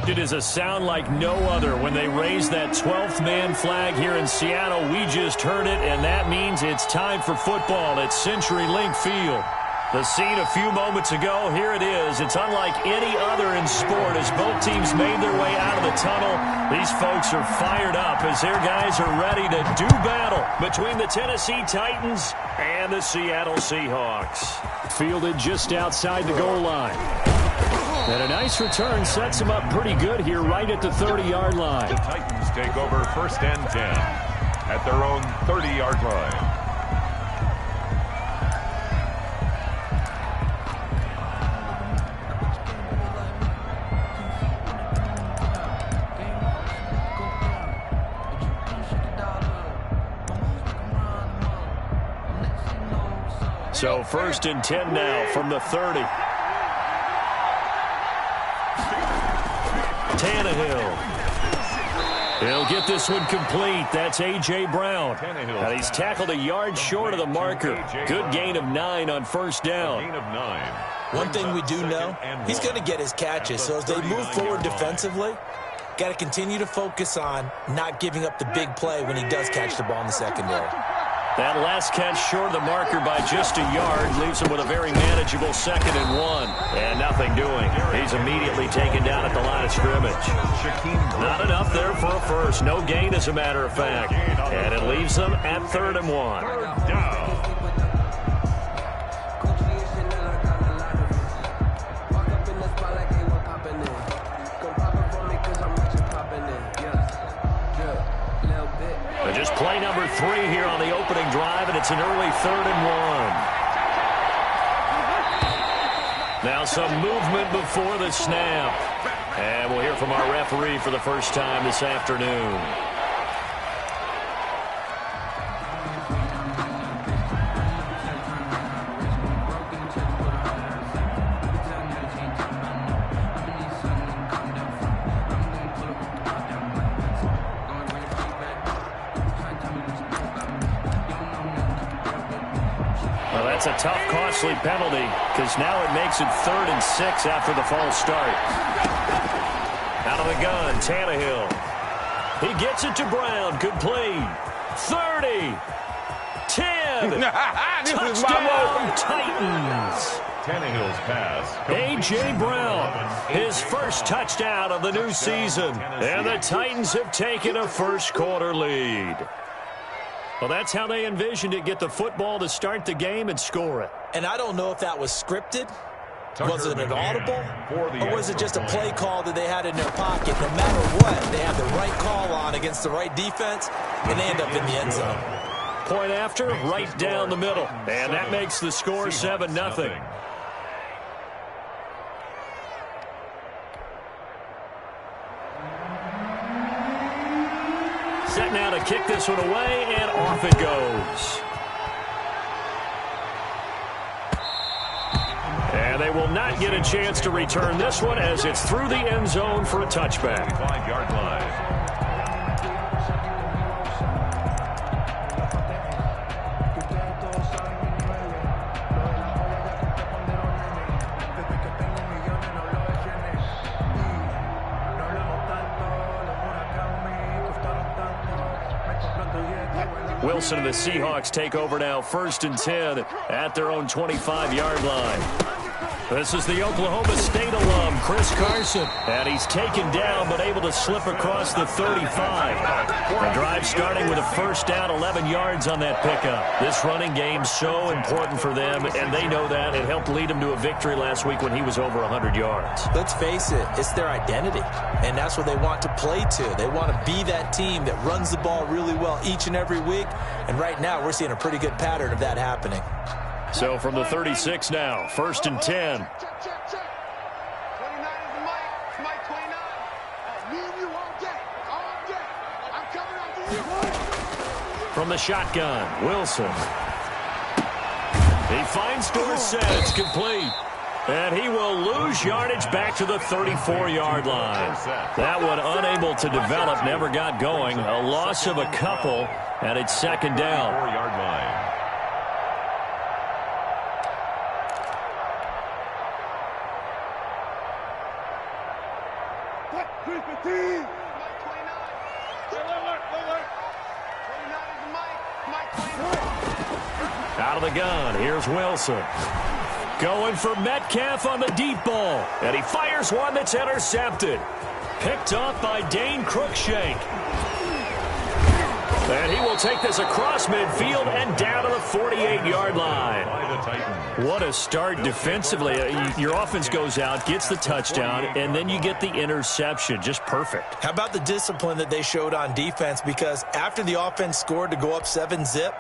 It is a sound like no other when they raise that 12th man flag here in Seattle. We just heard it, and that means it's time for football at CenturyLink Field. The scene a few moments ago, here it is. It's unlike any other in sport as both teams made their way out of the tunnel. These folks are fired up as their guys are ready to do battle between the Tennessee Titans and the Seattle Seahawks. Fielded just outside the goal line. And a nice return sets them up pretty good here right at the 30-yard line. The Titans take over 1st and 10 at their own 30-yard line. So 1st and 10 now from the 30. Tannehill. He'll get this one complete. That's A.J. Brown. And he's tackled a yard short of the marker. Good gain of 9 on 1st down. One thing we do know, he's going to get his catches. So as they move forward defensively, got to continue to focus on not giving up the big play when he does catch the ball in the secondary. That last catch short of the marker by just a yard leaves him with a very manageable 2nd and 1. And nothing doing. He's immediately taken down at the line of scrimmage. Not enough there for a first. No gain, as a matter of fact. And it leaves them at 3rd and 1. Just play number 3 here on the opening drive, and it's an early 3rd and 1. Now some movement before the snap. And we'll hear from our referee for the first time this afternoon. That's a tough, costly penalty because now it makes it 3rd and 6 after the false start. Out of the gun, Tannehill. He gets it to Brown. Complete. 30. 10. Touchdown, Titans. Tannehill's pass. A.J. Brown, his first touchdown of the new season. And the Titans have taken a first-quarter lead. Well, that's how they envisioned it. Get the football to start the game and score it. And I don't know if that was scripted. Was it an audible? Or was it just a play call that they had in their pocket? No matter what, they had the right call on against the right defense, and they end up in the end zone. Point after, right down the middle. And that makes the score 7-0. Set now to kick this one away, and off it goes. And they will not get a chance to return this one as it's through the end zone for a touchback. 5-yard line. Wilson and the Seahawks take over now, 1st and 10 at their own 25-yard line. This is the Oklahoma State alum, Chris Carson. And he's taken down but able to slip across the 35. The drive starting with a 1st down, 11 yards on that pickup. This running game so important for them, and they know that. It helped lead them to a victory last week when he was over 100 yards. Let's face it, it's their identity, and that's what they want to play to. They want to be that team that runs the ball really well each and every week, and right now we're seeing a pretty good pattern of that happening. So from the 36 now, 1st and 10. Check. 29 is the mic. It's mic 29. Me and you all day. All day. I'm coming after you. From the shotgun, Wilson. He finds Dorsett. It's complete. And he will lose yardage back to the 34-yard line. That one unable to develop, never got going. A loss of a couple, and it's 2nd down. 4-yard line. Out of the gun, here's Wilson. Going for Metcalf on the deep ball. And he fires one that's intercepted. Picked off by Dane Cruikshank. And he will take this across midfield and down to the 48-yard line. What a start defensively. Your offense goes out, gets the touchdown, and then you get the interception. Just perfect. How about the discipline that they showed on defense? Because after the offense scored to go up 7-zip,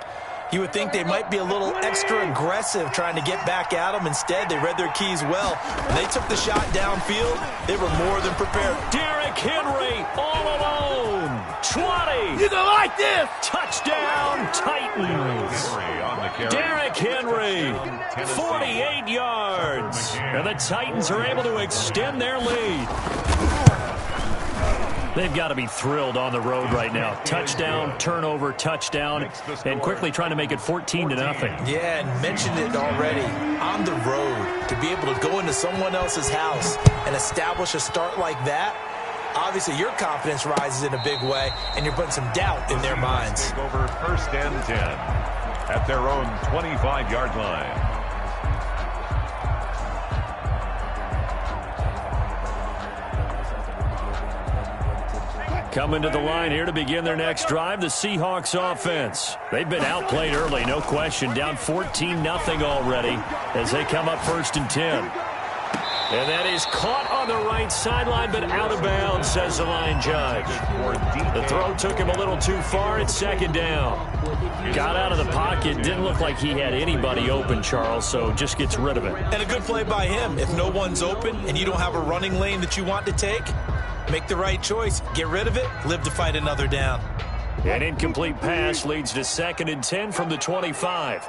you would think they might be a little extra aggressive trying to get back at them. Instead, they read their keys well. When they took the shot downfield, they were more than prepared. Derrick Henry all alone. 20. You don't like this. Touchdown, Titans. Derrick Henry, 48 yards. And the Titans are able to extend their lead. They've got to be thrilled on the road right now. Touchdown, turnover, touchdown, and quickly trying to make it 14-0. Yeah, and mentioned it already. On the road, to be able to go into someone else's house and establish a start like that, obviously your confidence rises in a big way, and you're putting some doubt in their minds. Take over 1st and 10 at their own 25-yard line. Coming to the line here to begin their next drive, the Seahawks offense. They've been outplayed early, no question. Down 14-0 already as they come up 1st and 10. And that is caught on the right sideline, but out of bounds, says the line judge. The throw took him a little too far. It's 2nd down. Got out of the pocket. Didn't look like he had anybody open, Charles, so just gets rid of it. And a good play by him. If no one's open and you don't have a running lane that you want to take, make the right choice. Get rid of it. Live to fight another down. An incomplete pass leads to 2nd and 10 from the 25.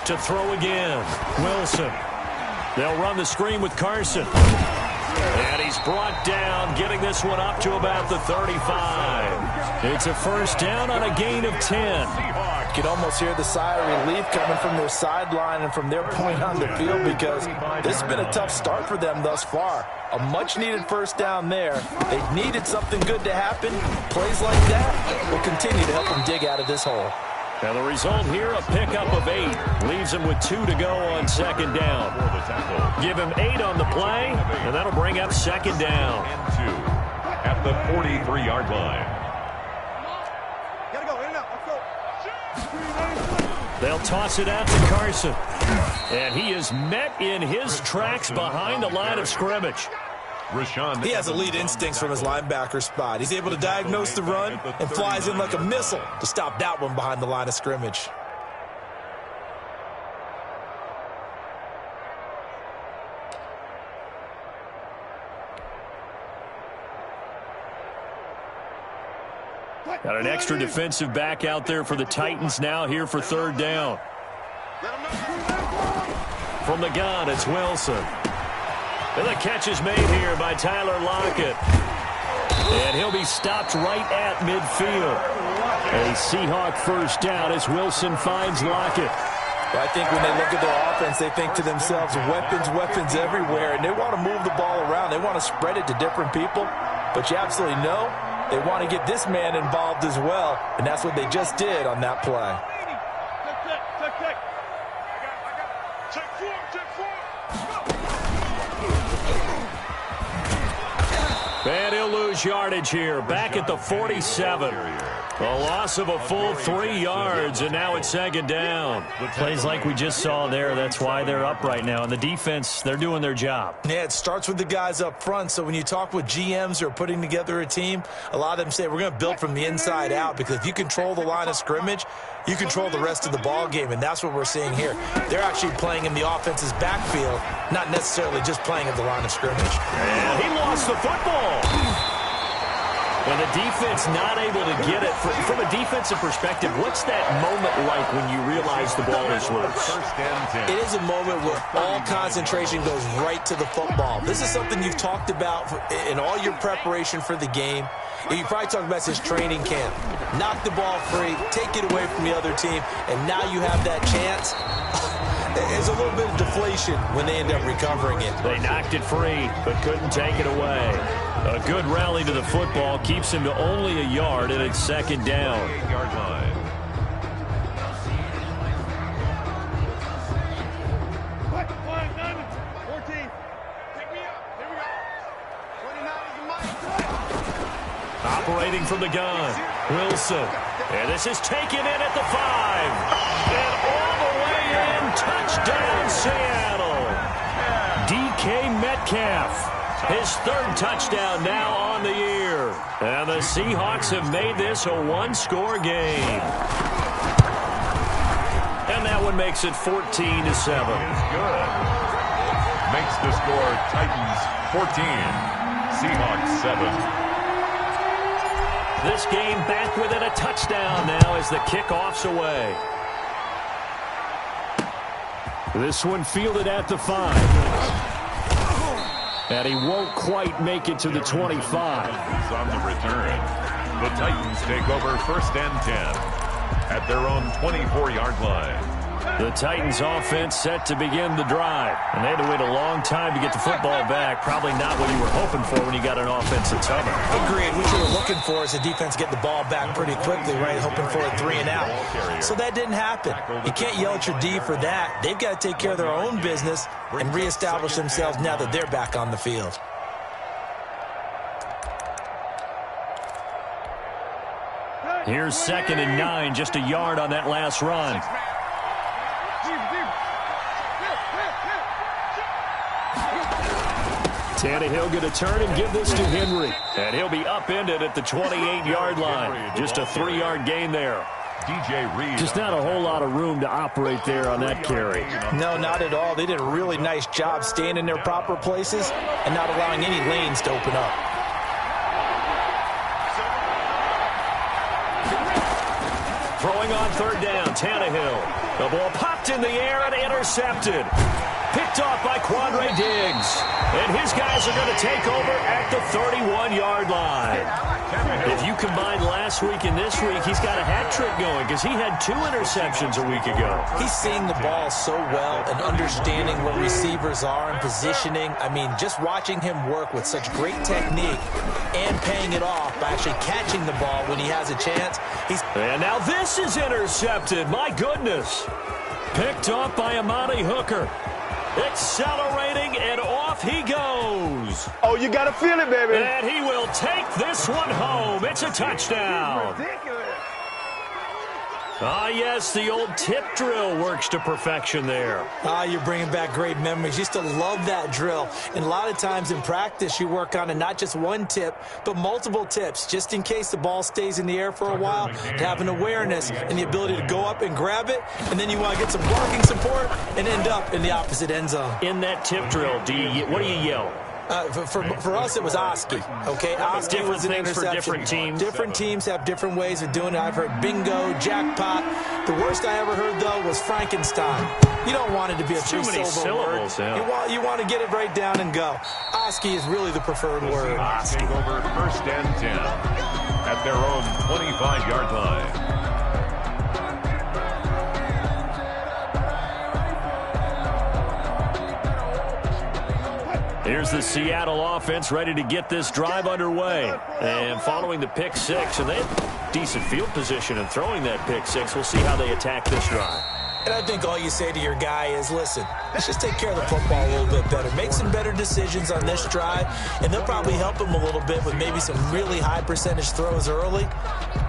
To throw again. Wilson. They'll run the screen with Carson. And he's brought down, getting this one up to about the 35. It's a 1st down on a gain of 10. You can almost hear the sigh of relief coming from their sideline and from their point on the field, because this has been a tough start for them thus far. A much-needed 1st down there. They needed something good to happen. Plays like that will continue to help them dig out of this hole. Now the result here, a pickup of 8. Leaves him with 2 to go on 2nd down. Give him 8 on the play, and that'll bring up 2nd down. And 2 at the 43-yard line. They'll toss it out to Carson. And he is met in his tracks behind the line of scrimmage. He has elite instincts from his linebacker spot. He's able to diagnose the run and flies in like a missile to stop that one behind the line of scrimmage. Got an extra defensive back out there for the Titans now here for 3rd down. From the gun, it's Wilson. And the catch is made here by Tyler Lockett. And he'll be stopped right at midfield. A Seahawk 1st down as Wilson finds Lockett. Well, I think when they look at their offense, they think to themselves, weapons, weapons everywhere. And they want to move the ball around. They want to spread it to different people. But you absolutely know they want to get this man involved as well. And that's what they just did on that play. And he'll lose yardage here. Back at the 47. A loss of a full 3 yards, and now it's 2nd down. Plays like we just saw there. That's why they're up right now. And the defense, they're doing their job. Yeah, it starts with the guys up front. So when you talk with GMs who are putting together a team, a lot of them say we're going to build from the inside out, because if you control the line of scrimmage, you control the rest of the ball game, and that's what we're seeing here. They're actually playing in the offense's backfield, not necessarily just playing at the line of scrimmage. And he lost the football. And the defense not able to get it. From a defensive perspective, what's that moment like when you realize the ball is loose? It is a moment where all concentration goes right to the football. This is something you've talked about in all your preparation for the game. You probably talked about this training camp. Knock the ball free, take it away from the other team, and now you have that chance. There's a little bit of deflation when they end up recovering it. They knocked it free, but couldn't take it away. A good rally to the football keeps him to only a yard, and it's second down. 8-yard line. Operating from the gun, Wilson. And this is taken in at the 5. And all the way in, touchdown Seattle. DK Metcalf, his 3rd touchdown now on the year. And the Seahawks have made this a one-score game. And that one makes it 14-7. Is good. Makes the score Titans 14, Seahawks 7. This game back within a touchdown now as the kickoff's away. This one fielded at the 5. And he won't quite make it to the 25. On the return, the Titans take over 1st and 10 at their own 24-yard line. The Titans offense set to begin the drive. And they had to wait a long time to get the football back. Probably not what you were hoping for when you got an offensive tunnel. Agreed. What you were looking for is the defense get the ball back pretty quickly, right? Hoping for a 3 and out. So that didn't happen. You can't yell at your D for that. They've got to take care of their own business and reestablish themselves now that they're back on the field. Here's 2nd and 9, just a yard on that last run. Tannehill going to turn and give this to Henry. And he'll be upended at the 28-yard line. Just a 3-yard gain there. DJ Reed. Just not a whole lot of room to operate there on that carry. No, not at all. They did a really nice job staying in their proper places and not allowing any lanes to open up. Throwing on 3rd down, Tannehill. The ball popped in the air and intercepted. Picked off by Quandre Diggs. And his guys are going to take over at the 31-yard line. If you combine last week and this week, he's got a hat trick going because he had 2 interceptions a week ago. He's seeing the ball so well and understanding what receivers are and positioning. I mean, just watching him work with such great technique and paying it off by actually catching the ball when he has a chance. And now this is intercepted. My goodness. Picked off by Amani Hooker. Accelerating, and off he goes. Oh, you got to feel it, baby. And he will take this one home. It's a touchdown. Ridiculous. Ah, yes, the old tip drill works to perfection there. Ah, you're bringing back great memories. Used to love that drill. And a lot of times in practice, you work on it, not just one tip, but multiple tips, just in case the ball stays in the air for a while, to have an awareness and the ability to go up and grab it, and then you want to get some blocking support and end up in the opposite end zone. In that tip drill, what do you yell? For us, it was Oski. Okay, Oski was an interception. For different teams. Different teams have different ways of doing it. I've heard bingo, jackpot. The worst I ever heard, though, was Frankenstein. You don't want it to be a 3-syllable word. Yeah. You want to get it right down and go. Oski is really the preferred word. Oski take over 1st and 10 at their own 25-yard line. Here's the Seattle offense ready to get this drive underway. And following the pick 6, and they have decent field position in throwing that pick 6. We'll see how they attack this drive. And I think all you say to your guy is, listen, let's just take care of the football a little bit better. Make some better decisions on this drive, and they'll probably help him a little bit with maybe some really high percentage throws early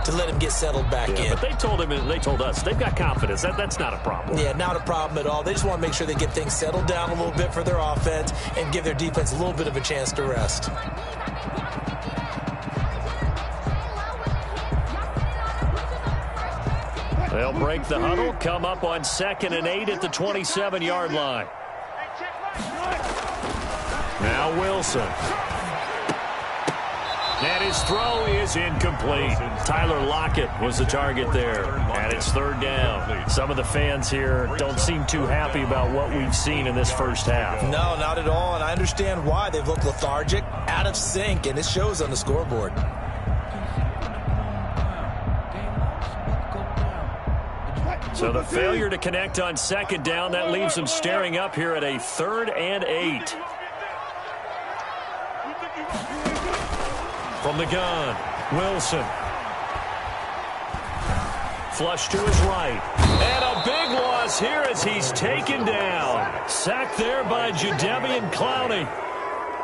to let him get settled back in. But they told him and they told us they've got confidence. That's not a problem. Yeah, not a problem at all. They just want to make sure they get things settled down a little bit for their offense and give their defense a little bit of a chance to rest. They'll break the huddle, come up on 2nd and 8 at the 27-yard line. Now Wilson. And his throw is incomplete. Tyler Lockett was the target there. And it's 3rd down. Some of the fans here don't seem too happy about what we've seen in this first half. No, not at all. And I understand why. They've looked lethargic, out of sync, and it shows on the scoreboard. So the failure to connect on second down, that leaves them staring up here at a 3rd and 8. From the gun, Wilson. Flush to his right. And a big loss here as he's taken down. Sacked there by Jadeveon Clowney.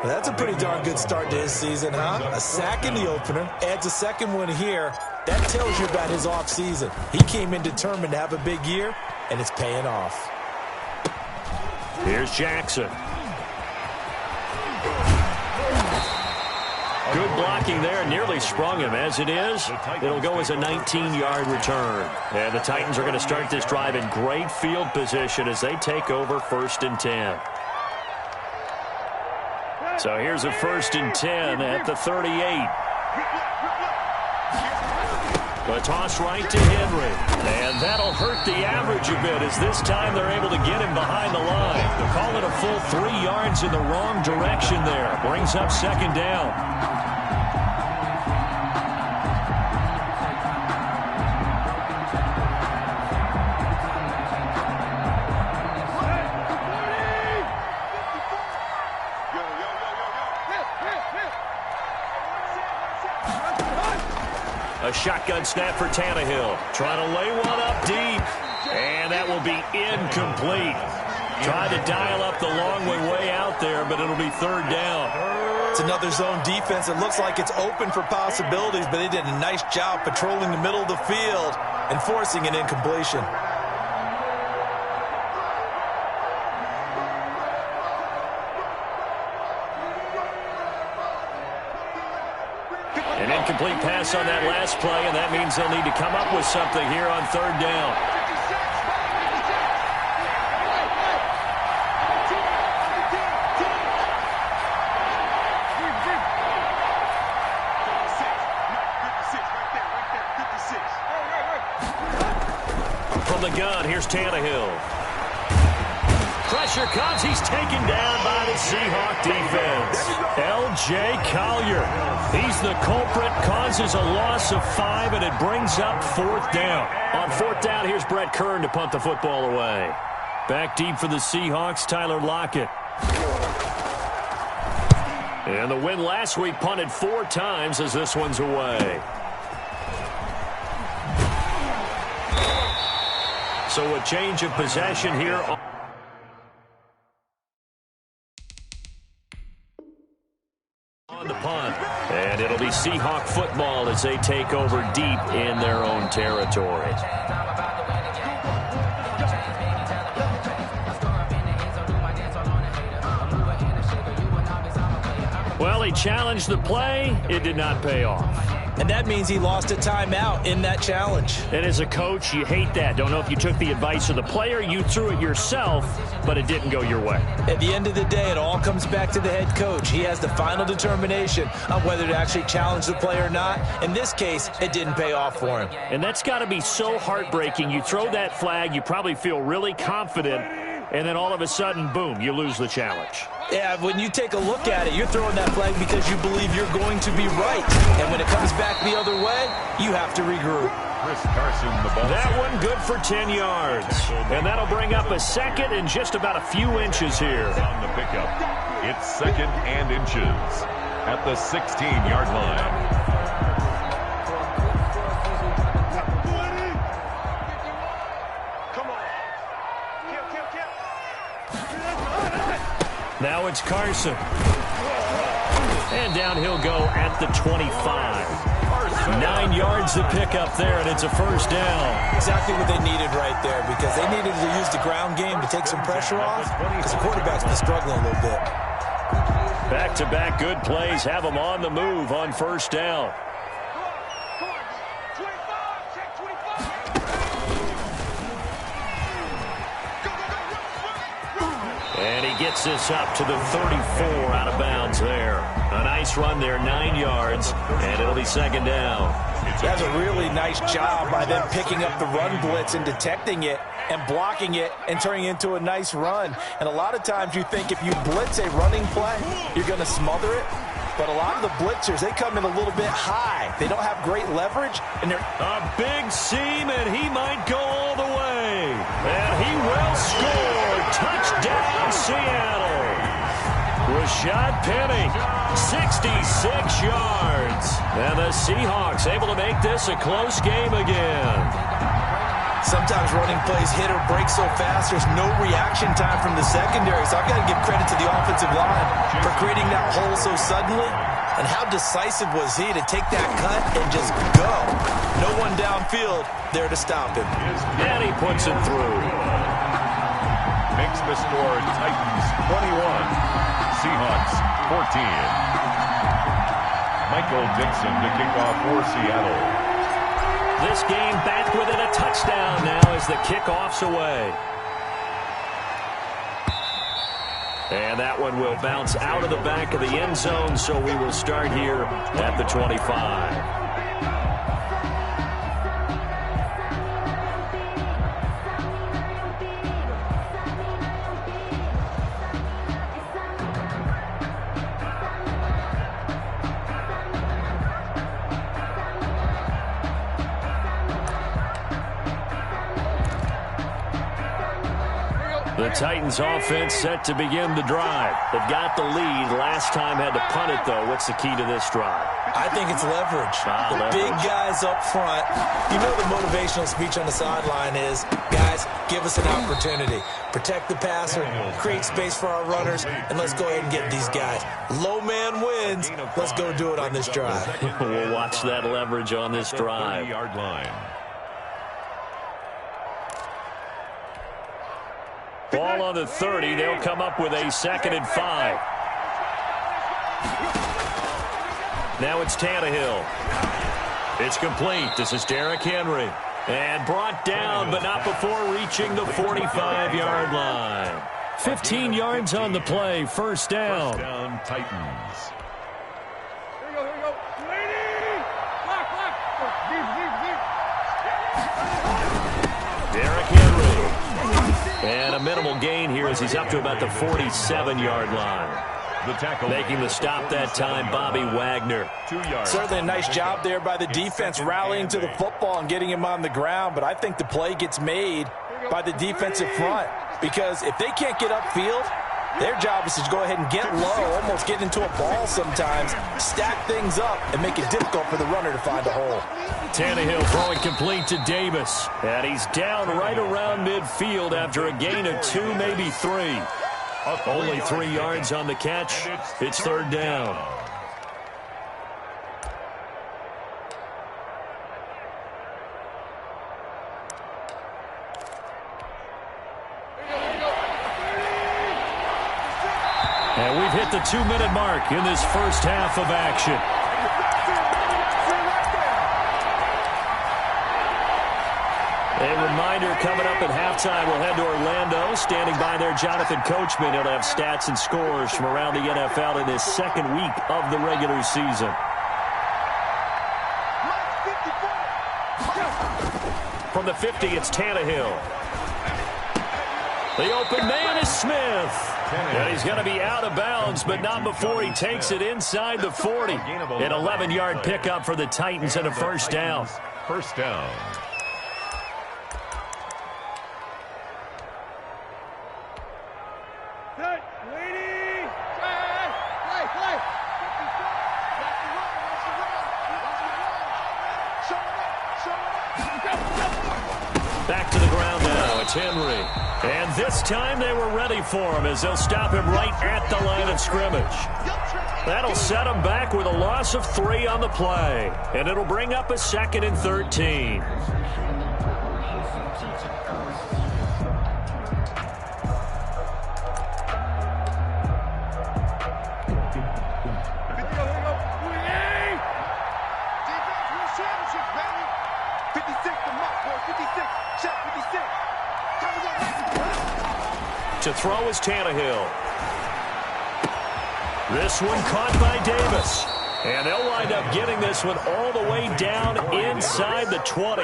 Well, that's a pretty darn good start to his season, huh? A sack in the opener, adds a second one here. That tells you about his offseason. He came in determined to have a big year, and it's paying off. Here's Jackson. Good blocking there, nearly sprung him. As it is, it'll go as a 19-yard return. And the Titans are going to start this drive in great field position as they take over 1st and 10. So here's a 1st and 10 at the 38. The toss right to Henry. And that'll hurt the average a bit as this time they're able to get him behind the line. They'll call it a full 3 yards in the wrong direction there. Brings up 2nd down. A shotgun snap for Tannehill. Trying to lay one up deep. And that will be incomplete. Tried to dial up the long way out there, but it'll be 3rd down. It's another zone defense. It looks like it's open for possibilities, but they did a nice job patrolling the middle of the field and forcing an incompletion. An incomplete pass on that last play, and that means they'll need to come up with something here on 3rd down. From the gun, here's Tannehill. Pressure comes. He's taken down by the Seahawk defense. L.J. Collier. He's the culprit, causes a loss of 5, and it brings up 4th down. On 4th down, here's Brett Kern to punt the football away. Back deep for the Seahawks, Tyler Lockett. And the win last week punted 4 times as this one's away. So a change of possession here on the punt. And it'll be Seahawk football as they take over deep in their own territory. Well, he challenged the play. It did not pay off. And that means he lost a timeout in that challenge. And as a coach, you hate that. Don't know if you took the advice of the player, you threw it yourself, but it didn't go your way. At the end of the day, it all comes back to the head coach. He has the final determination on whether to actually challenge the play or not. In this case, it didn't pay off for him. And that's got to be so heartbreaking. You throw that flag, you probably feel really confident, and then all of a sudden, boom, you lose the challenge. Yeah, when you take a look at it, you're throwing that flag because you believe you're going to be right. And when it comes back the other way, you have to regroup. Chris Carson, the ball. That one good for 10 yards. And that'll bring up a 2nd and just about a few inches here. On the pickup, it's 2nd and inches at the 16-yard line. Now it's Carson. And down he'll go at the 25. 9 yards to pick up there, and it's a 1st down. Exactly what they needed right there, because they needed to use the ground game to take some pressure off, because the quarterback's been struggling a little bit. Back-to-back good plays have them on the move on 1st down. And he gets this up to the 34 out of bounds there. A nice run there, 9 yards, and it'll be 2nd down. That's a really nice job by them picking up the run blitz and detecting it and blocking it and turning it into a nice run. And a lot of times you think if you blitz a running play, you're going to smother it. but a lot of the blitzers, they come in a little bit high. They don't have great leverage, and they're a big seam, and he might go all the way. And he will score. Touchdown, Seattle. Rashad Penny, 66 yards. And the Seahawks able to make this a close game again. Sometimes running plays hit or break so fast, there's no reaction time from the secondary. So I've got to give credit to the offensive line for creating that hole so suddenly. And how decisive was he to take that cut and just go? No one downfield there to stop him. And he puts it through. Makes the score Titans 21, Seahawks 14. Michael Dixon to kick off for Seattle. This game back within a touchdown now as the kickoff's away. And that one will bounce out of the back of the end zone, so we will start here at the 25. The Titans offense set to begin the drive. They've got the lead. Last time had to punt it, though. What's the key to this drive? I think it's leverage. Big guys up front. You know the motivational speech on the sideline is, guys, give us an opportunity. Protect the passer, create space for our runners, and let's go ahead and get these guys. Low man wins. Let's go do it on this drive. We'll watch that leverage on this drive. 30-yard line. Ball on the 30. They'll come up with a 2nd and 5. Now it's Tannehill. It's complete. This is Derrick Henry. And brought down, but not before reaching the 45-yard line. 15 yards on the play. First down. First down, Titans. Here we go, here we go. Lady! Block, block. Deep. Derrick Henry. And a minimal gain here as he's up to about the 47-yard line. The tackle making the stop that time, Bobby Wagner. 2 yards. Certainly a nice job there by the defense rallying to the football and getting him on the ground, but I think the play gets made by the defensive front because if they can't get upfield, their job is to go ahead and get low, almost get into a ball sometimes, stack things up, and make it difficult for the runner to find a hole. Tannehill throwing complete to Davis. And he's down right around midfield after a gain of 2, maybe 3. Only 3 yards on the catch. It's third down. And we've hit the 2-minute mark in this first half of action. A reminder coming up at halftime, we'll head to Orlando. Standing by there, Jonathan Coachman. He'll have stats and scores from around the NFL in this second week of the regular season. From the 50, it's Tannehill. The open man is Smith. And he's going to be out of bounds, but not before he takes it inside the 40. An 11-yard pickup for the Titans and a first down. First down. Back to the ground now. It's Henry. And this time they were ready for him as they'll stop him right at the line of scrimmage. That'll set him back with a loss of 3 on the play. And it'll bring up a 2nd and 13. To throw is Tannehill. This one caught by Davis. And they'll wind up getting this one all the way down inside the 20.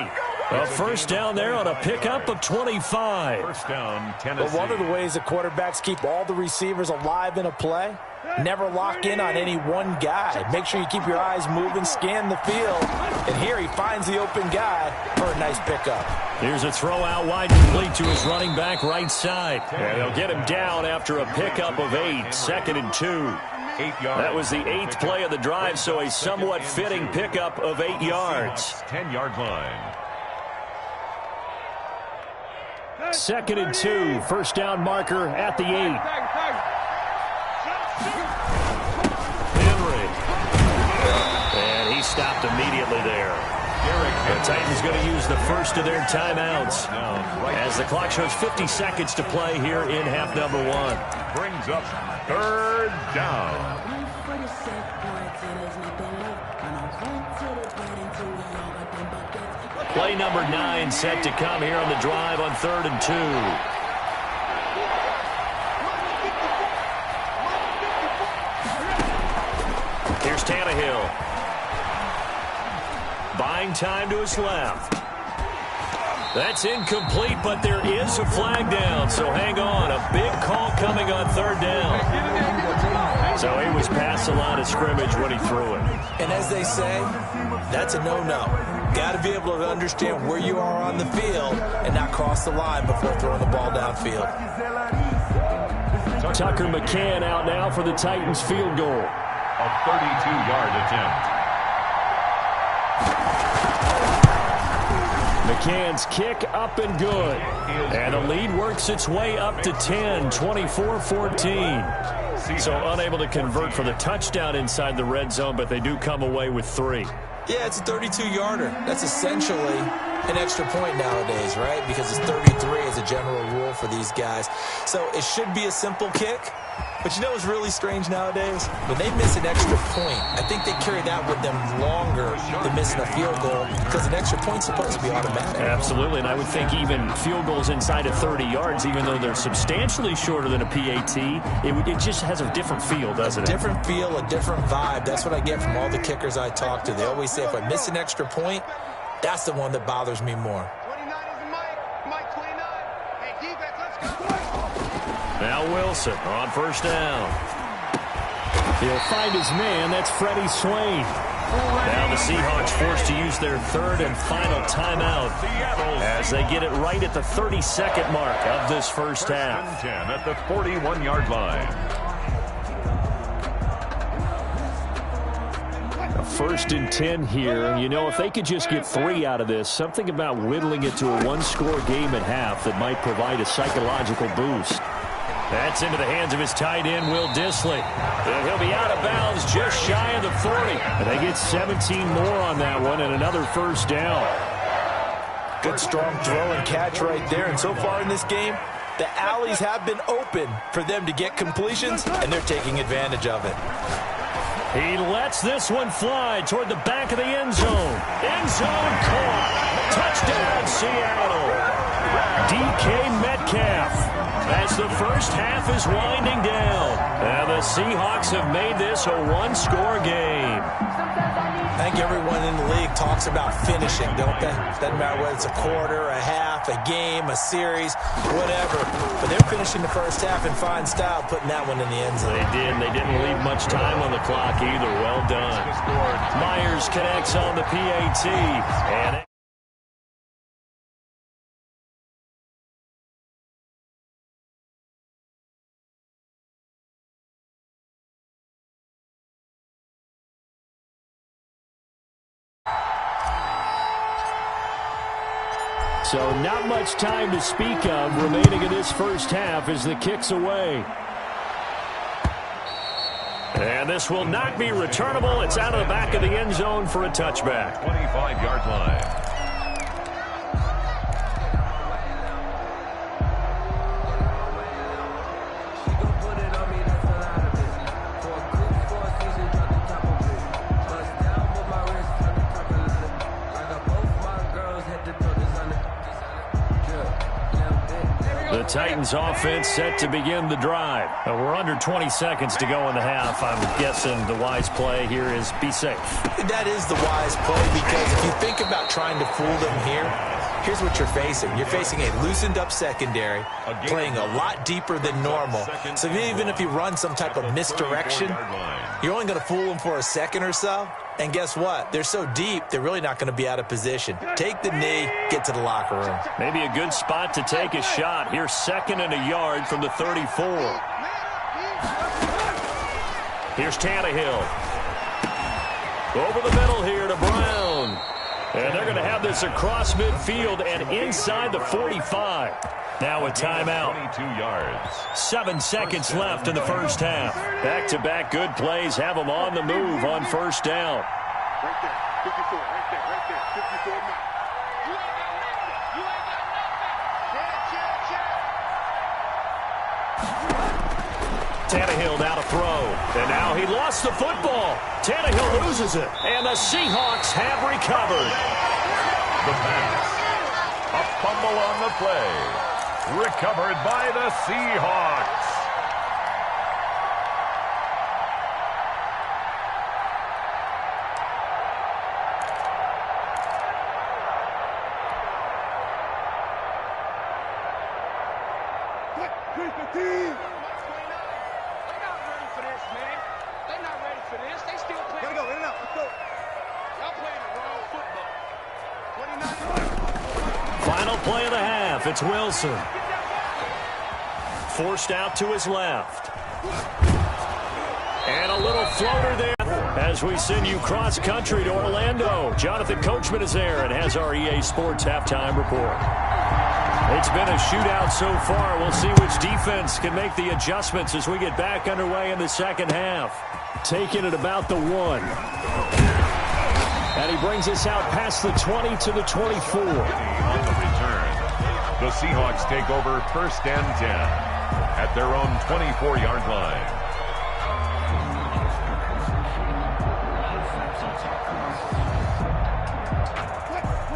A first down there on a pickup of 25. First down, Tennessee. But one of the ways that quarterbacks keep all the receivers alive in a play, never lock in on any one guy. Make sure you keep your eyes moving, scan the field. And here he finds the open guy for a nice pickup. Here's a throw out wide, complete to his running back right side. And they'll get him down after a pickup of 8, 2nd and 2. 8 yards. That was the 8th play of the drive, so a somewhat fitting pickup of 8 yards. 10-yard line. 2nd and 2, first down marker at the 8. Henry. And he stopped immediately there. The Titans going to use the first of their timeouts as the clock shows 50 seconds to play here in half number 1. Brings up 3rd down. Play number 9 set to come here on the drive on 3rd and 2. Here's Tannehill. Buying time to his left. That's incomplete, but there is a flag down, so hang on. A big call coming on 3rd down. So he was past the line of scrimmage when he threw it. And as they say, that's a no-no. Got to be able to understand where you are on the field and not cross the line before throwing the ball downfield. Tucker McCann out now for the Titans field goal. A 32-yard attempt. McCann's kick up and good. And the lead works its way up to 10, 24-14. So unable to convert for the touchdown inside the red zone, but they do come away with 3. Yeah, it's a 32-yarder. That's essentially an extra point nowadays, right? Because it's 33 as a general rule for these guys. So it should be a simple kick. But you know what's really strange nowadays? When they miss an extra point, I think they carry that with them longer than missing a field goal because an extra point's supposed to be automatic. Absolutely, and I would think even field goals inside of 30 yards, even though they're substantially shorter than a PAT, it just has a different feel, doesn't it? A different feel, a different vibe. That's what I get from all the kickers I talk to. They always say if I miss an extra point, that's the one that bothers me more. 29 is Mike. Mike 29. Hey, defense, let's go. Now Wilson on first down. He'll find his man. That's Freddie Swain. Now the Seahawks forced to use their 3rd and final timeout as they get it right at the 32nd mark of this first half. 10 at the 41-yard line. A 1st and 10 here. You know, if they could just get 3 out of this, something about whittling it to a 1-score game at half that might provide a psychological boost. That's into the hands of his tight end, Will Dissly. And he'll be out of bounds just shy of the 40. And they get 17 more on that one and another first down. Good strong throw and catch right there. And so far in this game, the alleys have been open for them to get completions, and they're taking advantage of it. He lets this one fly toward the back of the end zone. End zone caught. Touchdown, Seattle. DK Metcalf. As the first half is winding down. And the Seahawks have made this a 1-score game. I think everyone in the league talks about finishing, don't they? Doesn't matter whether it's a quarter, a half, a game, a series, whatever. But they're finishing the first half in fine style, putting that one in the end zone. They did. They didn't leave much time on the clock either. Well done. Myers connects on the PAT. And so not much time to speak of remaining in this first half as the kick's away. And this will not be returnable. It's out of the back of the end zone for a touchback. 25-yard line. The Titans offense set to begin the drive. We're under 20 seconds to go in the half. I'm guessing the wise play here is be safe. That is the wise play, because if you think about trying to fool them here, Here's what you're facing. You're facing a loosened-up secondary, playing a lot deeper than normal. So even if you run some type of misdirection, you're only going to fool them for a second or so. And guess what? They're so deep, they're really not going to be out of position. Take the knee, get to the locker room. Maybe a good spot to take a shot. Here's 2nd and a yard from the 34. Here's Tannehill. Over the middle here to Brown. And they're going to have this across midfield and inside the 45. Now a timeout. 22 yards. 7 seconds left in the first half. Back-to-back good plays have them on the move on first down. Right there. 54. Right there. Right there. 54 now. You ain't got nothing. You ain't got nothing. Check. Tannehill now to throw. And now he lost the football. Tannehill loses it. And the Seahawks have recovered. The pass. A fumble on the play. Recovered by the Seahawks. Final play of the half. It's Wilson. Forced out to his left. And a little floater there as we send you cross-country to Orlando. Jonathan Coachman is there and has our EA Sports halftime report. It's been a shootout so far. We'll see which defense can make the adjustments as we get back underway in the second half. Taking it about the 1. And he brings us out past the 20 to the 24. On the return, the Seahawks take over 1st and 10 at their own 24-yard line.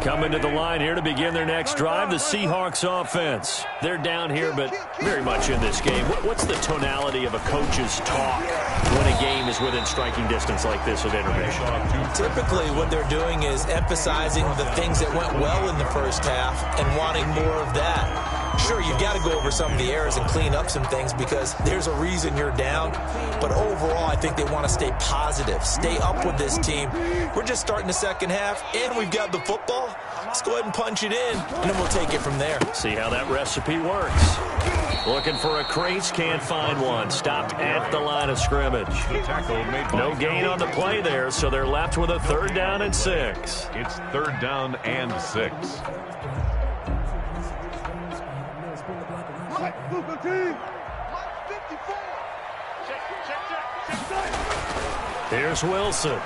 Coming to the line here to begin their next drive, the Seahawks offense. They're down here, but very much in this game. What's the tonality of a coach's talk when a game is within striking distance like this at intermission? Typically, what they're doing is emphasizing the things that went well in the first half and wanting more of that. Sure, you've got to go over some of the errors and clean up some things because there's a reason you're down. But overall, I think they want to stay positive, stay up with this team. We're just starting the second half, and we've got the football. Let's go ahead and punch it in, and then we'll take it from there. See how that recipe works. Looking for a crease, can't find one. Stopped at the line of scrimmage. No gain on the play there, so they're left with a 3rd down and 6. It's 3rd down and 6. Here's Wilson.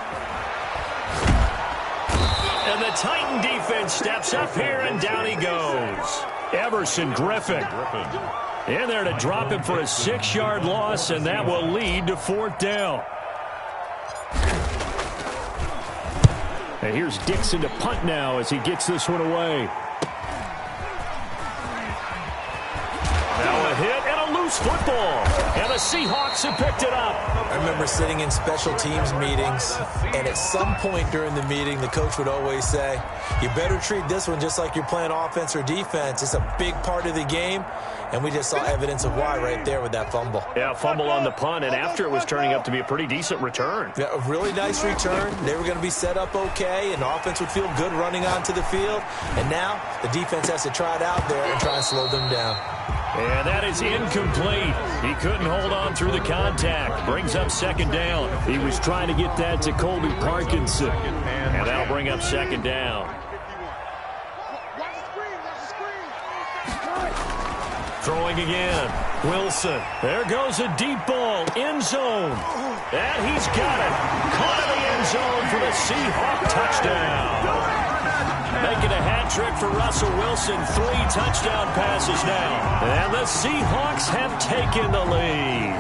And the Titan defense steps up here, and down he goes. Everson Griffin in there to drop him for a 6-yard loss, and that will lead to 4th down. And here's Dixon to punt now as he gets this one away. Now a hit and a loose football. And the Seahawks have picked it up. I remember sitting in special teams meetings, and at some point during the meeting, the coach would always say, you better treat this one just like you're playing offense or defense. It's a big part of the game, and we just saw evidence of why right there with that fumble. Yeah, fumble on the punt, and after it was turning up to be a pretty decent return. Yeah, a really nice return. They were going to be set up okay, and the offense would feel good running onto the field. And now the defense has to try it out there and try and slow them down. And that is incomplete. He couldn't hold on through the contact. Brings up 2nd down. He was trying to get that to Colby Parkinson. And that'll bring up 2nd down. Throwing again. Wilson. There goes a deep ball. End zone. And he's got it. Caught in the end zone for the Seahawk touchdown. Making a hat trick for Russell Wilson. 3 touchdown passes now. And the Seahawks have taken the lead.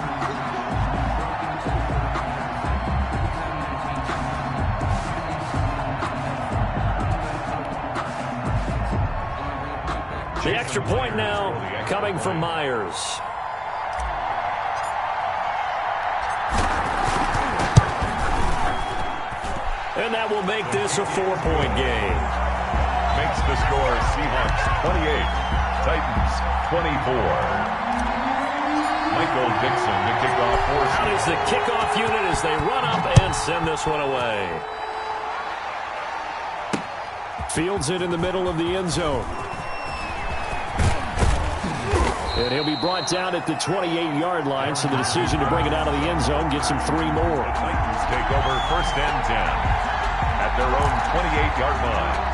The extra point now coming from Myers. And that will make this a 4-point game. That's the score. Seahawks 28, Titans 24. Michael Dixon to kick off for. Out is the kickoff unit as they run up and send this one away. Fields it in the middle of the end zone. And he'll be brought down at the 28-yard line, so the decision to bring it out of the end zone gets him 3 more. Titans take over 1st and 10 at their own 28-yard line.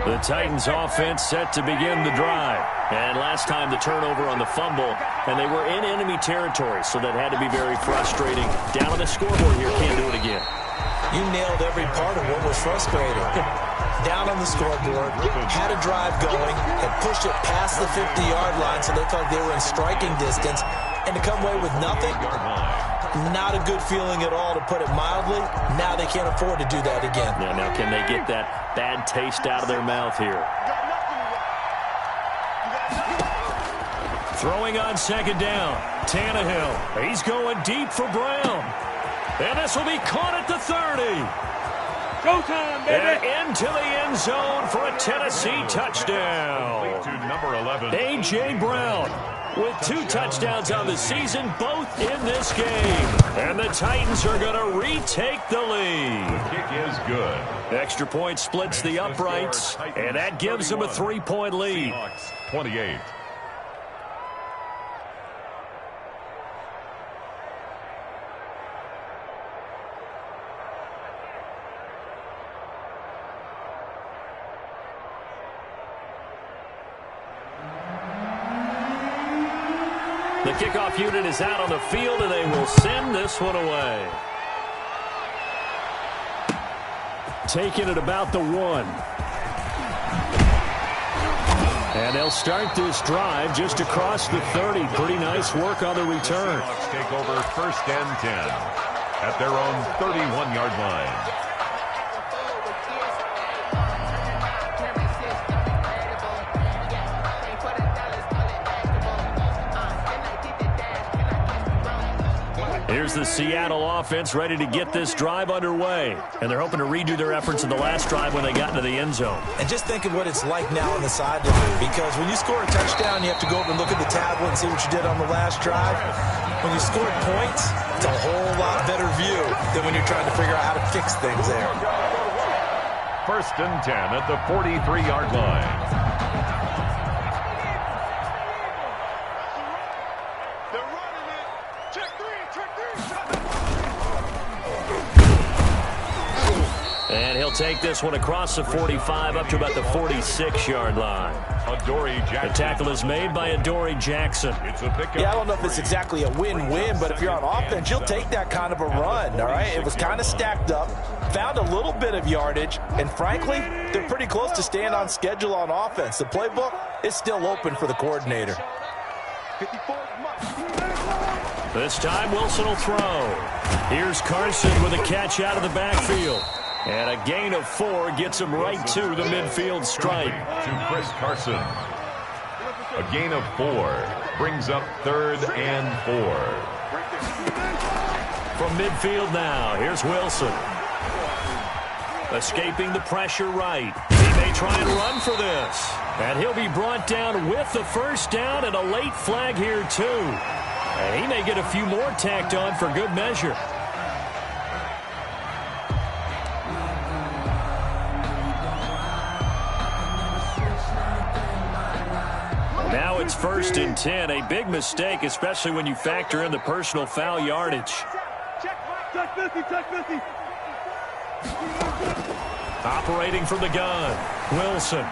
The Titans offense set to begin the drive. And last time the turnover on the fumble, and they were in enemy territory, so that had to be very frustrating. Down on the scoreboard here, can't do it again. You nailed every part of what was frustrating. Down on the scoreboard, had a drive going, had pushed it past the 50-yard line so they felt like they were in striking distance, and to come away with nothing, not a good feeling at all, to put it mildly. Now they can't afford to do that again. Yeah, now can they get that bad taste out of their mouth here? Throwing on 2nd down, Tannehill. He's going deep for Brown. And this will be caught at the 30. Showtime, baby. And into the end zone for a Tennessee touchdown. To number 11. A.J. Brown with 2 touchdowns on the season, both in this game. And the Titans are going to retake the lead. The kick is good. Extra point splits the uprights, and that gives them a 3-point lead. Seahawks 28. The kickoff unit is out on the field, and they will send this one away. Taking it about the 1. And they'll start this drive just across the 30. Pretty nice work on the return. Seahawks take over 1st and 10 at their own 31-yard line. Here's the Seattle offense ready to get this drive underway. And they're hoping to redo their efforts in the last drive when they got into the end zone. And just think of what it's like now on the sideline, because when you score a touchdown, you have to go over and look at the tablet and see what you did on the last drive. When you scored points, it's a whole lot better view than when you're trying to figure out how to fix things there. 1st and 10 at the 43-yard line. And he'll take this one across the 45 up to about the 46-yard line. The tackle is made by Adoree Jackson. Yeah, I don't know if it's exactly a win-win, but if you're on offense, you'll take that kind of a run, all right? It was kind of stacked up, found a little bit of yardage, and frankly, they're pretty close to staying on schedule on offense. The playbook is still open for the coordinator. This time, Wilson will throw. Here's Carson with a catch out of the backfield. And a gain of 4 gets him right to the midfield stripe. To Chris Carson. A gain of 4 brings up 3rd and 4. From midfield now, here's Wilson. Escaping the pressure right. He may try and run for this. And he'll be brought down with the 1st down and a late flag here too. And he may get a few more tacked on for good measure. Now it's 1st and 10, a big mistake, especially when you factor in the personal foul yardage. Operating from the gun, Wilson.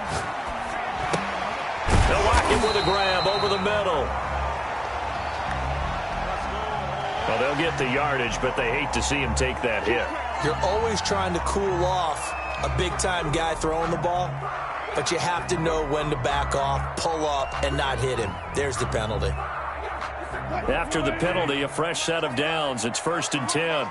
They'll lock him with a grab over the middle. Well, they'll get the yardage, but they hate to see him take that hit. You're always trying to cool off a big-time guy throwing the ball, but you have to know when to back off, pull up, and not hit him. There's the penalty. After the penalty, a fresh set of downs. It's 1st and 10.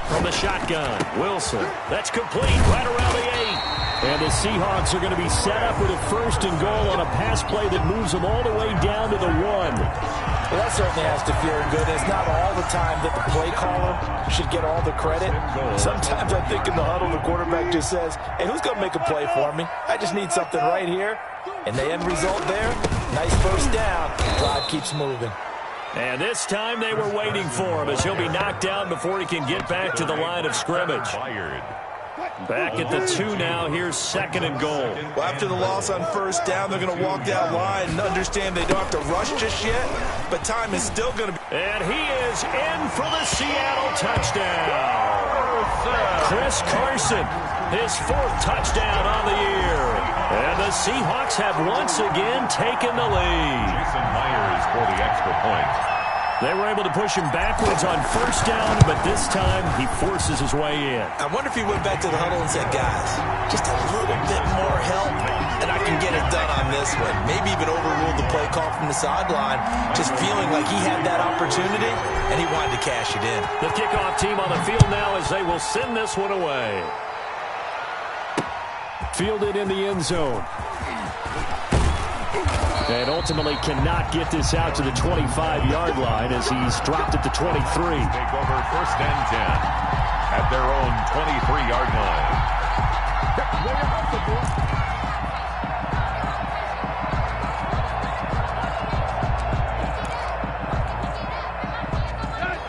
From the shotgun, Wilson. That's complete right around the 8. And the Seahawks are going to be set up with a 1st and goal on a pass play that moves them all the way down to the 1. Well, that certainly has to feel good. It's not all the time that the play caller should get all the credit. Sometimes I think in the huddle, the quarterback just says, hey, who's going to make a play for me? I just need something right here. And the end result there, nice first down. Drive keeps moving. And this time they were waiting for him as he'll be knocked down before he can get back to the line of scrimmage. Back at the 2 now. Here's 2nd and goal. Well, after the loss on first down, they're going to walk that line and understand they don't have to rush just yet, but time is still going to be. And he is in for the Seattle touchdown. Chris Carson, his 4th touchdown on the year. And the Seahawks have once again taken the lead. Jason Myers for the extra point. They were able to push him backwards on first down, but this time he forces his way in. I wonder if he went back to the huddle and said, guys, just a little bit more help, and I can get it done on this one. Maybe even overruled the play call from the sideline, just feeling like he had that opportunity, and he wanted to cash it in. The kickoff team on the field now as they will send this one away. Fielded in the end zone. And ultimately cannot get this out to the 25-yard line as he's dropped at the 23. Take over 1st and 10 at their own 23-yard line.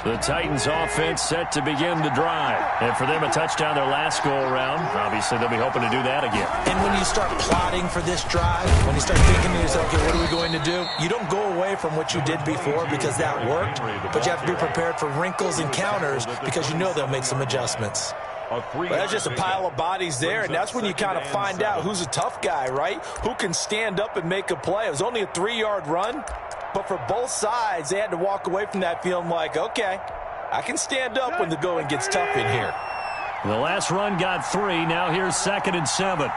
The Titans offense set to begin the drive. And for them, a touchdown their last go-around. Obviously, they'll be hoping to do that again. And when you start plotting for this drive, when you start thinking to yourself, okay, what are we going to do? You don't go away from what you did before because that worked, but you have to be prepared for wrinkles and counters because you know they'll make some adjustments. Well, that's just a pile of bodies there, and that's when you kind of find out who's a tough guy, right? Who can stand up and make a play. It was only a 3-yard run. But for both sides, they had to walk away from that feeling like, okay, I can stand up when the going gets tough in here. The last run got 3. Now here's 2nd and 7.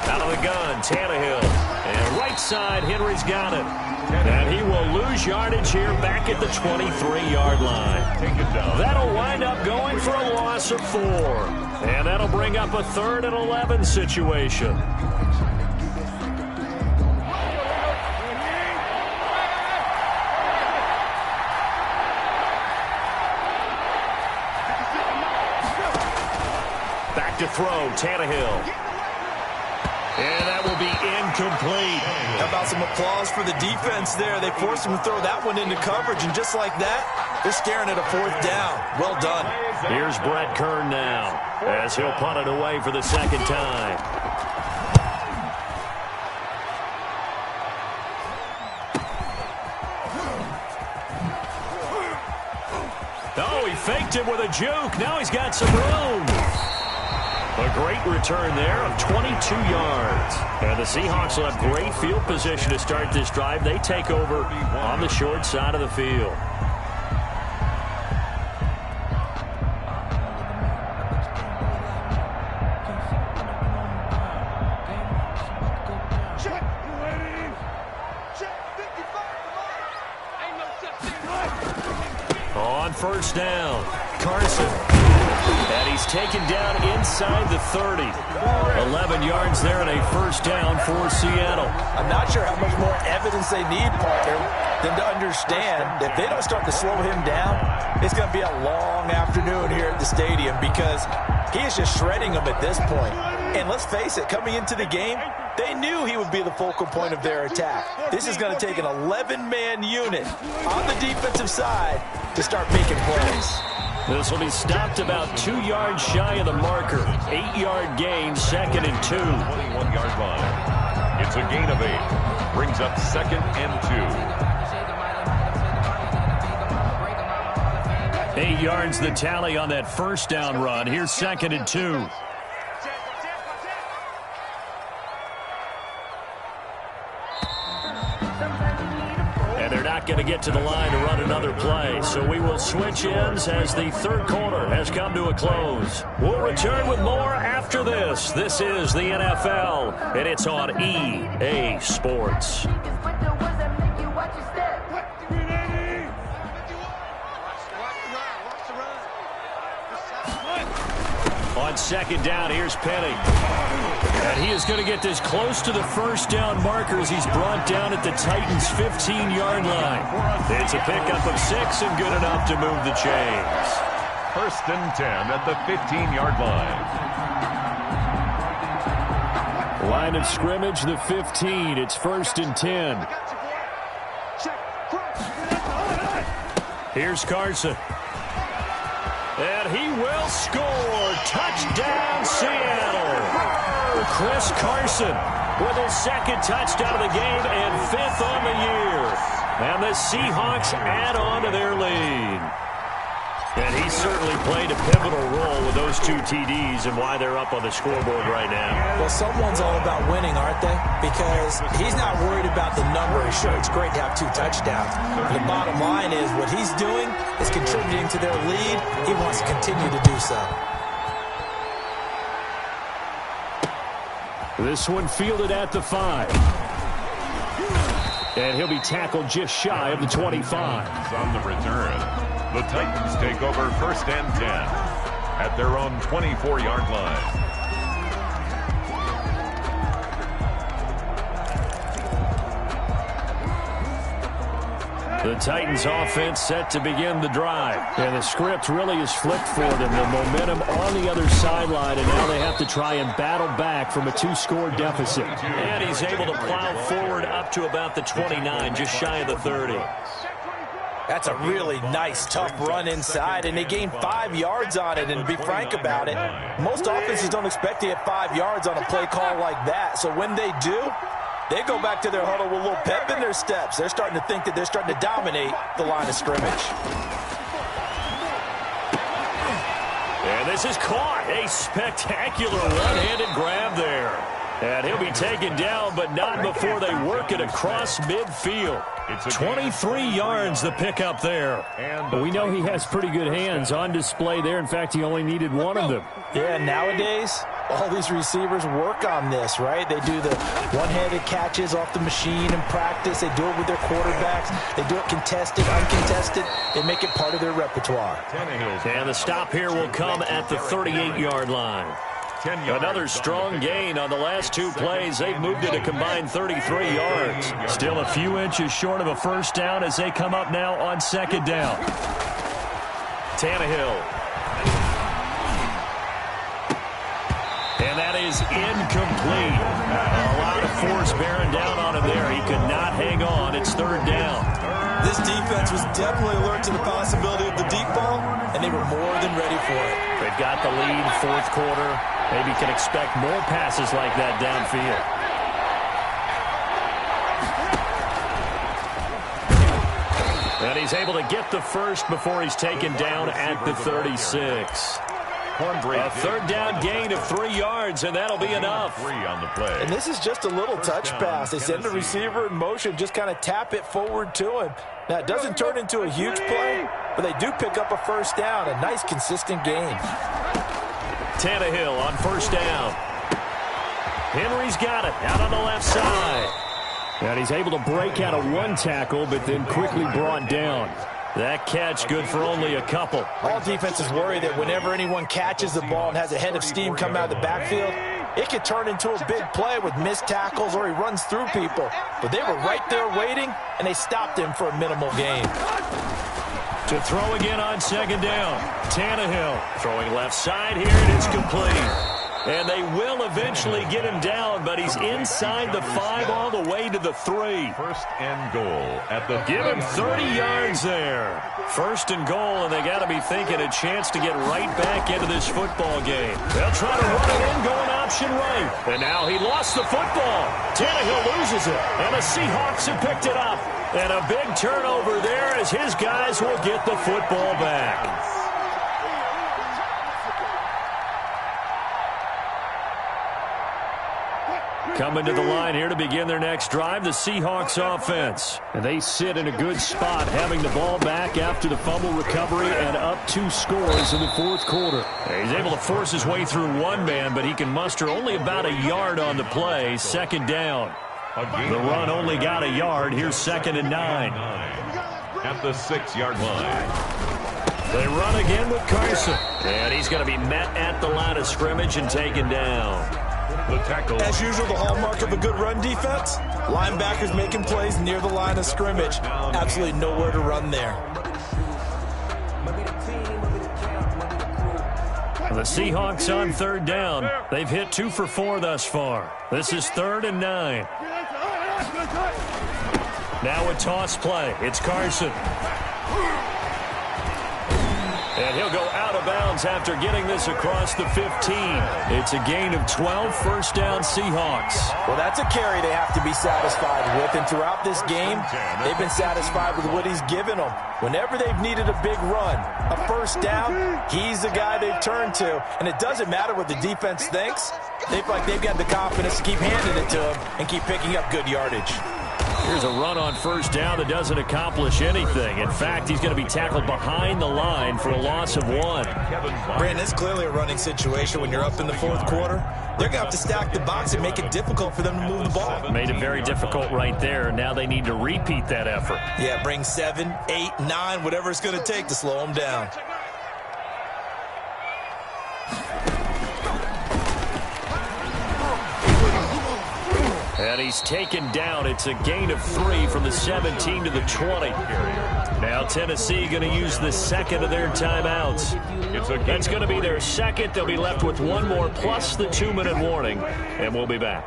Out of the gun, Tannehill. And right side, Henry's got it. And he will lose yardage here back at the 23-yard line. That'll wind up going for a loss of 4. And that'll bring up a 3rd and 11 situation. To throw, Tannehill. And that will be incomplete. How about some applause for the defense there? They forced him to throw that one into coverage, and just like that, they're staring at a 4th down. Well done. Here's Brett Kern now, as he'll punt it away for the 2nd time. Oh, he faked him with a juke. Now he's got some room. A great return there of 22 yards. And the Seahawks will have great field position to start this drive. They take over on the short side of the field. On first down, Carson. And he's taken down inside the 30. 11 yards there and a first down for Seattle. I'm not sure how much more evidence they need, partner, than to understand if they don't start to slow him down, it's going to be a long afternoon here at the stadium because he is just shredding them at this point. And let's face it, coming into the game, they knew he would be the focal point of their attack. This is going to take an 11-man unit on the defensive side to start making plays. This will be stopped about 2 yards shy of the marker. 8-yard gain, 2nd and 2. 21-yard line. It's a gain of 8. Brings up 2nd and 2. 8 yards the tally on that first down run. Here's 2nd and 2. They're not going to get to the line to run another play, so we will switch ends as the 3rd quarter has come to a close. We'll return with more after this. This is the NFL, and it's on EA Sports. On second down, here's Penny. And he is going to get this close to the first down marker as he's brought down at the Titans' 15-yard line. It's a pickup of 6 and good enough to move the chains. First and 10 at the 15-yard line. Line of scrimmage, the 15. It's first and 10. Here's Carson. And he will score. Touchdown, Seattle. Chris Carson with his second touchdown of the game and 5th on the year. And the Seahawks add on to their lead. And he certainly played a pivotal role with those 2 TDs and why they're up on the scoreboard right now. Well, someone's all about winning, aren't they? Because he's not worried about the number. Sure, it's great to have 2 touchdowns. But the bottom line is what he's doing is contributing to their lead. He wants to continue to do so. This one fielded at the 5. And he'll be tackled just shy of the 25. On the return. The Titans take over first and 10 at their own 24-yard line. The Titans offense set to begin the drive. And the script really is flipped for them. The momentum on the other sideline, and now they have to try and battle back from a 2-score deficit. And he's able to plow forward up to about the 29, just shy of the 30. That's a really nice, tough run inside, and they gained 5 yards on it. And to be frank about it, most offenses don't expect to get 5 yards on a play call like that. So when they do, they go back to their huddle with a little pep in their steps. They're starting to think that they're starting to dominate the line of scrimmage. And this is caught. A spectacular one-handed grab there. And he'll be taken down, but not before they work it across midfield. 23 yards the pickup there. But we know he has pretty good hands on display there. In fact, he only needed 1 of them. Yeah, nowadays, all these receivers work on this, right? They do the one-handed catches off the machine in practice. They do it with their quarterbacks. They do it contested, uncontested. They make it part of their repertoire. And the stop here will come at the 38-yard line. Another strong gain on the last 2 plays. They've moved it a combined 33 yards. Still a few inches short of a first down as they come up now on second down. Tannehill. And that is incomplete. A lot of force bearing down on him there. He could not hang on. It's third down. This defense was definitely alert to the possibility of the deep ball, and they were more than ready for it. They've got the lead, fourth quarter. Maybe can expect more passes like that downfield. And he's able to get the first before he's taken down at the 36. A third down gain of 3 yards, and that'll be enough. 3 on the play. And this is just a little touch pass. They send the receiver in motion, just kind of tap it forward to him. Now, it doesn't turn into a huge play, but they do pick up a first down, a nice, consistent gain. Tannehill on first down. Henry's got it out on the left side. And he's able to break out of 1 tackle, but then quickly brought down. That catch good for only a couple. All defenses worry that whenever anyone catches the ball and has a head of steam come out of the backfield, it could turn into a big play with missed tackles or he runs through people. But they were right there waiting, and they stopped him for a minimal gain. To throw again on second down. Tannehill throwing left side here, and it's complete. And they will eventually get him down, but he's inside the 5 all the way to the 3. First and goal at the... Give him 30 yards there. First and goal, and they got to be thinking a chance to get right back into this football game. They'll try to run it in, going option right. And now he lost the football. Tannehill loses it, and the Seahawks have picked it up. And a big turnover there as his guys will get the football back. Coming to the line here to begin their next drive, the Seahawks offense. And they sit in a good spot, having the ball back after the fumble recovery and up 2 scores in the fourth quarter. He's able to force his way through 1 man, but he can muster only about a yard on the play. Second down. The run only got a yard. Here's second and 9. At the 6-yard line. They run again with Carson. And he's going to be met at the line of scrimmage and taken down. The tackle. As usual, the hallmark of a good run defense, linebackers making plays near the line of scrimmage. Absolutely nowhere to run there. The Seahawks on third down. They've hit 2 for 4 thus far. This is 3rd and 9. Now a toss play. It's Carson. And he'll go out of bounds after getting this across the 15. It's a gain of 12, first down Seahawks. Well, that's a carry they have to be satisfied with. And throughout this game, they've been satisfied with what he's given them. Whenever they've needed a big run, a first down, he's the guy they've turned to. And it doesn't matter what the defense thinks. They feel like they've got the confidence to keep handing it to him and keep picking up good yardage. Here's a run on first down that doesn't accomplish anything. In fact, he's going to be tackled behind the line for a loss of 1. Brandon, it's clearly a running situation when you're up in the 4th quarter. They're going to have to stack the box and make it difficult for them to move the ball. Made it very difficult right there. Now they need to repeat that effort. Yeah, bring 7, 8, 9, whatever it's going to take to slow them down. And he's taken down. It's a gain of 3 from the 17 to the 20. Now Tennessee going to use the second of their timeouts. That's going to be their second. They'll be left with 1 more plus the 2-minute warning. And we'll be back.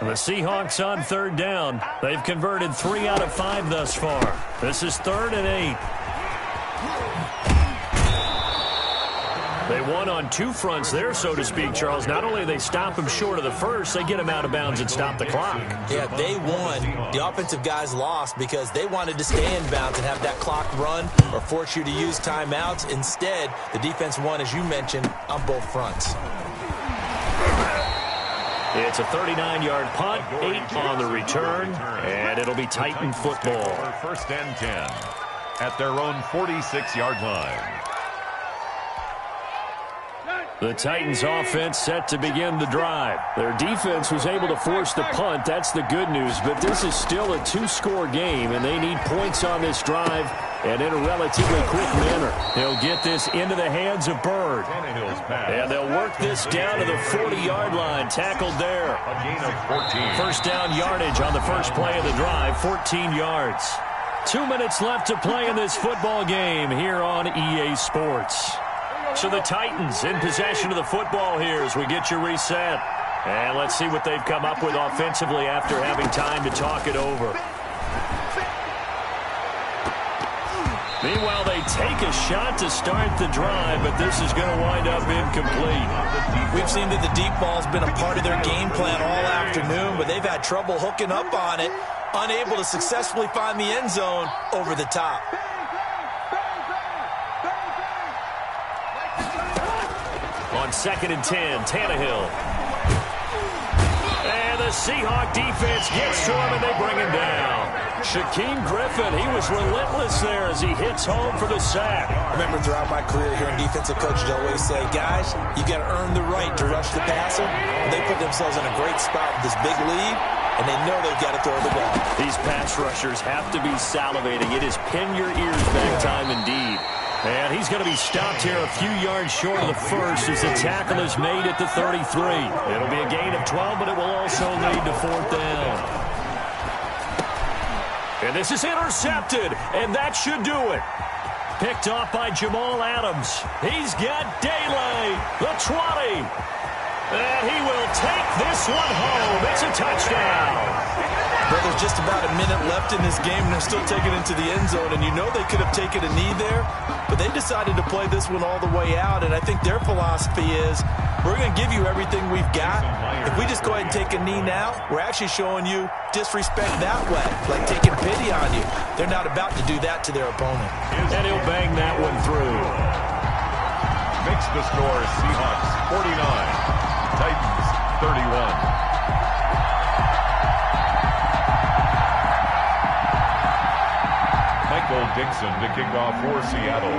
And the Seahawks on third down. They've converted 3 out of 5 thus far. This is 3rd and 8. They won on 2 fronts there, so to speak, Charles. Not only do they stop him short of the first, they get him out of bounds and stop the clock. Yeah, they won. The offensive guys lost because they wanted to stay in bounds and have that clock run or force you to use timeouts. Instead, the defense won, as you mentioned, on both fronts. It's a 39-yard punt, 8 on the return, and it'll be Titan football. 1st and 10 at their own 46-yard line. The Titans offense set to begin the drive. Their defense was able to force the punt. That's the good news. But this is still a 2-score game, and they need points on this drive and in a relatively quick manner. They'll get this into the hands of Bird. And they'll work this down to the 40-yard line. Tackled there. A gain of 14. First down yardage on the first play of the drive, 14 yards. 2 minutes left to play in this football game here on EA Sports. So the Titans in possession of the football here as we get you reset. And let's see what they've come up with offensively after having time to talk it over. Meanwhile, they take a shot to start the drive, but this is going to wind up incomplete. We've seen that the deep ball's been a part of their game plan all afternoon, but they've had trouble hooking up on it, unable to successfully find the end zone over the top. On 2nd and 10, Tannehill. And the Seahawk defense gets to him, and they bring him down. Shaquem Griffin, he was relentless there as he hits home for the sack. I remember throughout my career here in defensive coach, they always say, guys, you got to earn the right to rush the passer. And they put themselves in a great spot with this big lead, and they know they've got to throw the ball. These pass rushers have to be salivating. It is pin your ears back time indeed. And he's going to be stopped here a few yards short of the first as the tackle is made at the 33. It'll be a gain of 12, but it will also lead to 4th down. And this is intercepted, and that should do it. Picked off by Jamal Adams. He's got daylight, the 20. And he will take this one home. It's a touchdown. Well, there's just about a minute left in this game, and they're still taking it into the end zone. And you know they could have taken a knee there, but they decided to play this one all the way out. And I think their philosophy is, we're going to give you everything we've got. If we just go ahead and take a knee now, we're actually showing you disrespect that way, like taking pity on you. They're not about to do that to their opponent. And he'll bang that one through. Makes the score Seahawks 49, Titans 31. Michael Dixon to kick off for Seattle.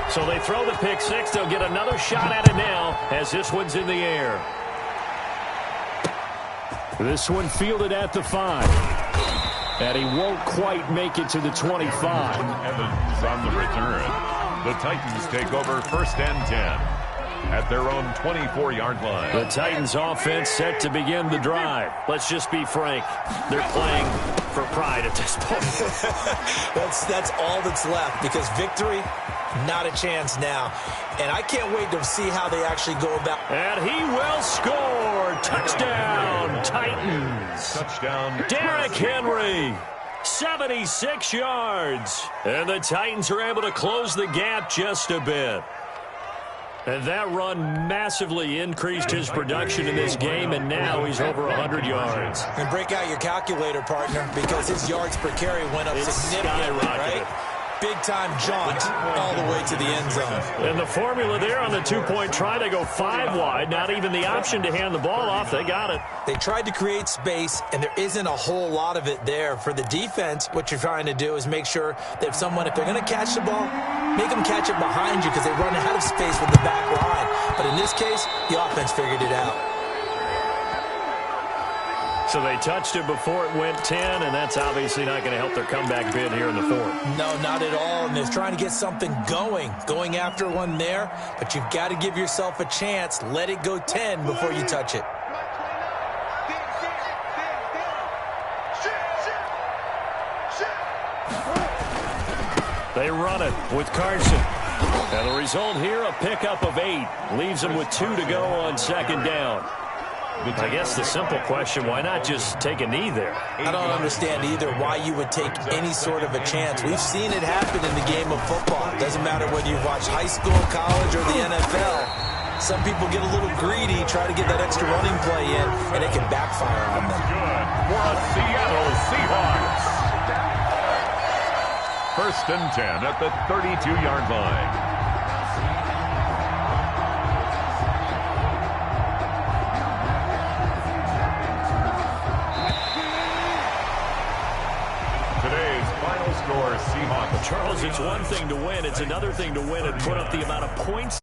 So they throw the pick six. They'll get another shot at it now as this one's in the air. This one fielded at the 5. And he won't quite make it to the 25. Evans on the return. The Titans take over 1st and 10 at their own 24-yard line. The Titans offense set to begin the drive. Let's just be frank. They're playing for pride at this point. That's all that's left, because victory, not a chance now. And I can't wait to see how they actually go about. And he will score. Touchdown, Titans. Touchdown, Derrick Henry. 76 yards. And the Titans are able to close the gap just a bit. And that run massively increased his production in this game, and now he's over 100 yards. And break out your calculator, partner, because his yards per carry went up significantly, right? Big-time jaunt all the way to the end zone. And the formula there on the two-point try, they go 5 wide. Not even the option to hand the ball off. They got it. They tried to create space, and there isn't a whole lot of it there. For the defense, what you're trying to do is make sure that if they're going to catch the ball, make them catch it behind you, because they run out of space with the back line. But in this case, the offense figured it out. So they touched it before it went 10, and that's obviously not going to help their comeback bid here in the 4th. No, not at all. And they're trying to get something going after one there. But you've got to give yourself a chance. Let it go 10 before you touch it. They run it with Carson. And the result here, a pickup of 8. Leaves them with 2 to go on 2nd down. I guess the simple question, why not just take a knee there? I don't understand either why you would take any sort of a chance. We've seen it happen in the game of football. It doesn't matter whether you've watched high school, college, or the NFL. Some people get a little greedy, try to get that extra running play in, and it can backfire on them. Good for a Seattle Seahawks. 1st and 10 at the 32-yard line. Seahawks. Charles, it's one thing to win. It's another thing to win and put up the amount of points.